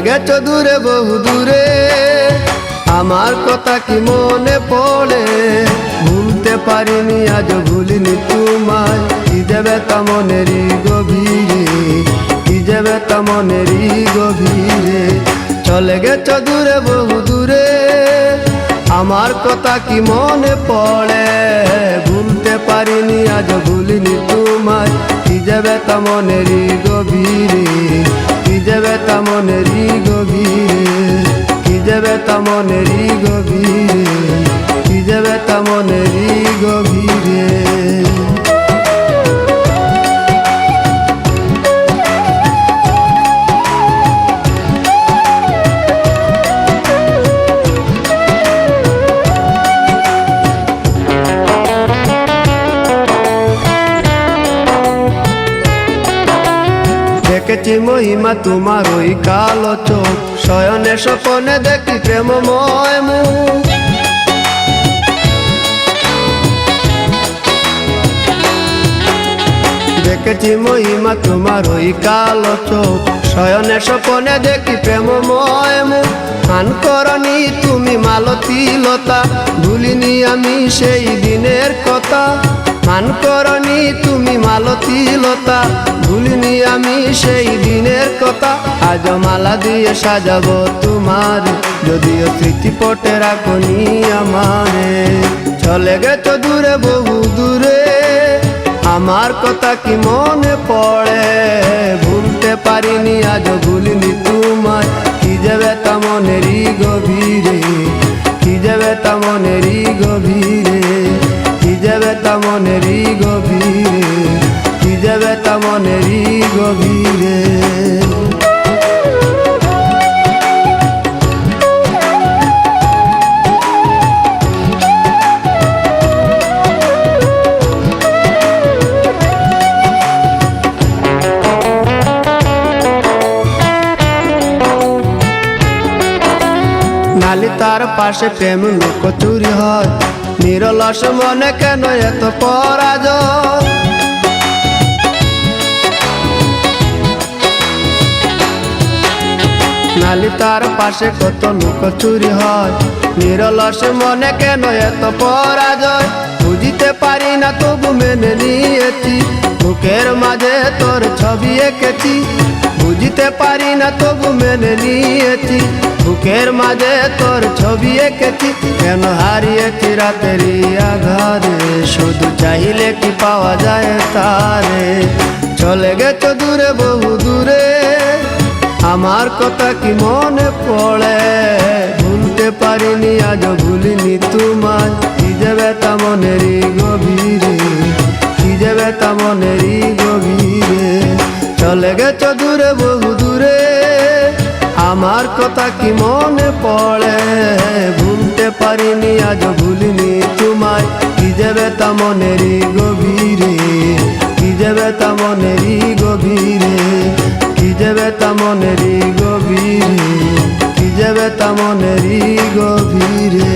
গেছো দূরে বহু দূরে, আমার কথা কি মনে পড়ে? ভুলতে পারিনি আজ ভুলিনি তোমায়, কি দেবে তা মনেরই গভীরে, কি দেবে তা মনেরই গভীরে। চলে গেছো দূরে বহু দূরে, আমার কথা কি মনে পড়ে? ভুলতে পারিনি আজ ভুলিনি তোমায়, কি দেবে তা মনেরই গভীরে, কি দেবে তা মনেরই গভীরে, কি দেবে তা মনেরই গভীরে, কি দেবে তা মনেরই গভীরে। দেখেছি মহিমা তোমার ওই কালো চোখ, শয়নে স্বপনে দেখি প্রেমময় মুখ। দেখেছি মহিমা তোমার ওই কালো চোখ, শয়নে স্বপনে দেখি প্রেমময় মুখ। খান করনি তুমি মালতী লতা, ভুলিনি আমি সেই দিনের কথা। মান করনি তুমি মালতী লতা, ভুলিনি আমি সেই দিনের কথা। আজ মালা দিয়ে সাজাবো তোমার, যদিও স্মৃতিপটে রাখনি আমারে। চলে গেছো দূরে বহু দূরে, আমার কথা কি মনে পড়ে? ভুলতে পারিনি আজ ভুলিনি তোমায়, কি যাবে তা মনেরই গভীরে, কি যাবে তা মনেরই গভীরে, কি যাবে তা মনেরই গভীরে, কি যাবে তা মনেরই গভীরে। নালি তার পাশে প্রেম লুকোচুরি হয়, নিরলস মনে কেন এত পরাজয়? নালি তার পাশে কত লুকোচুরি হয়, নিরলস মনে কেন এত পরাজয়? বুঝিতে পারি না তবু মেনে নিয়েছি, বুকের মাঝে তোর ছবি এঁকেছি। বুঝিতে পারি না তবু মেনে নিয়েছি, বুকের মাঝে তোর ছবি এঁকেছি। কেন হারিয়েছি রাতেরই আধারে, শুধু চাইলে কি পাওয়া যায় তারে? চলে গেছো দূরে বহু দূরে, আমার কথা কি মনে পড়ে? ভুলতে পারিনি আজ ভুলিনি তোমায়, কি যাবে তা মনেরই গভীরে, কি যাবে তা মনেরই গভীরে। চলে গেছো দূরে বহু দূরে, আমার কথা কি মনে পড়ে? ভুলতে পারিনি আজ ভুলিনি তোমায়, কি যাবে তা মনেরই গভীরে, কি যাবে তা মনেরই গভীরে, কি যাবে তা মনেরই গভীরে, কি যাবে তা মনেরই গভীরে।